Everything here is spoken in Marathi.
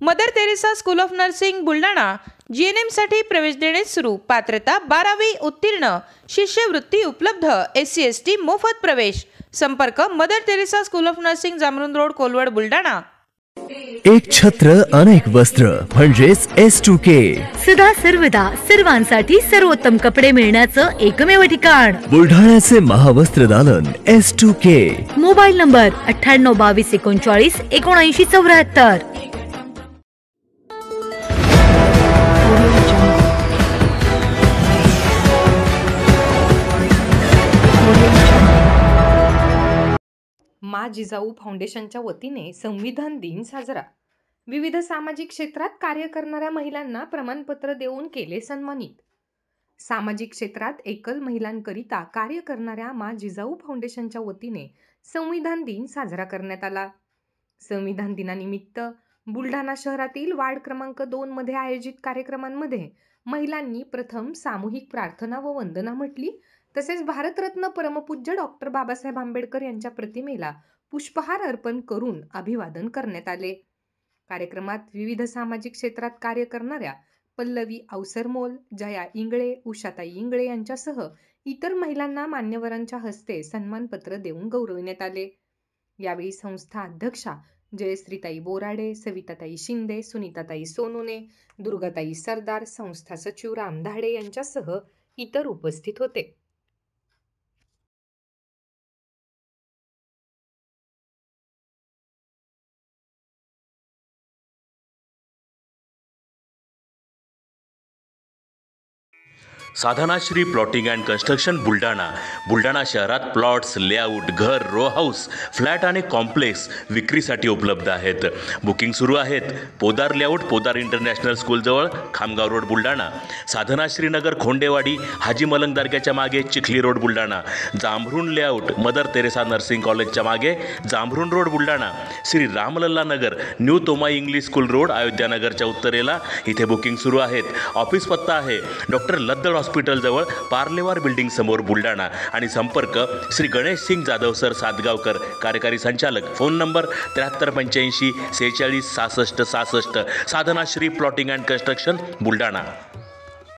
Mother Teresa school of nursing Buldhana GNM साठी प्रवेश देणे सुरू। पात्रता 12वी उत्तीर्ण, शिष्यवृत्ती उपलब्ध, SC ST मोफत प्रवेश। संपर्क Mother Teresa school of nursing, Jamrun road, Kolwad, Buldhana. एक छत्र अनेक वस्त्र म्हणजेच S2K। सदा सर्वदा सर्वांसाठी सर्वोत्तम कपडे मिळण्याचं एकमेव ठिकाण बुलढाण्याचे महावस्त्र दालन S2K। Mobile number 98 22 39 79 74। माँ जिजाऊ फाउंडेशनच्या वतीने संविधान दिन साजरा। विविध सामाजिक क्षेत्रात कार्य करणाऱ्या महिलांना प्रमाणपत्र देऊन केले सन्मानित। सामाजिक क्षेत्रात एकल महिलांकरिता कार्य करणाऱ्या माँ जिजाऊ फाउंडेशनच्या वतीने संविधान दिन साजरा करण्यात आला। संविधान दिनानिमित्त बुलढाणा शहरातील वार्ड क्रमांक 2 मध्ये आयोजित कार्यक्रमांमध्ये महिलांनी प्रथम सामूहिक प्रार्थना व वंदना म्हटली। तसेच भारतरत्न परमपूज्य डॉक्टर बाबासाहेब आंबेडकर यांच्या प्रतिमेला पुष्पहार अर्पण करून अभिवादन करण्यात आले। कार्यक्रमात विविध सामाजिक क्षेत्रात कार्य करणाऱ्या पल्लवी अवसरमोल, जया इंगळे, उषाताई इंगळे यांच्यासह इतर महिलांना मान्यवरांच्या हस्ते सन्मानपत्र देऊन गौरविण्यात आले। यावेळी संस्था अध्यक्षा जयश्रीताई बोराडे, सविताताई शिंदे, सुनीताताई सोनोने, दुर्गाताई सरदार, संस्था सचिव राम धाडे यांच्यासह इतर उपस्थित होते। Sadhanashree plotting and construction Buldhana शहरात प्लॉट्स, लेआउट, घर, रो हाऊस, फ्लॅट आणि कॉम्प्लेक्स विक्रीसाठी उपलब्ध आहेत। बुकिंग सुरू आहेत। पोदार लेआउट, पोदार इंटरनॅशनल स्कूलजवळ, खामगाव रोड, बुलढाणा। साधनाश्री नगर, खोंडेवाडी, हाजी मलंग दर्ग्याच्या मागे, Chikhli road, Buldhana. Jambhrun layout, Mother Teresa nursing कॉलेजच्या मागे, Jambhrun road, Buldhana. Shri Ramlalla Nagar, new Tomai English school road, अयोध्यानगरच्या उत्तरेला, इथे बुकिंग सुरू आहेत। ऑफिस पत्ता आहे डॉक्टर लद्दड हॉस्पिटल जवळ, पार्लेवार बिल्डिंग समोर, बुलढाणा। आणि संपर्क श्री गणेश सिंग जाधव सर सातगावकर, कार्यकारी संचालक। Phone number 7385 46 66 66। Sadhanashri plotting and construction Buldhana.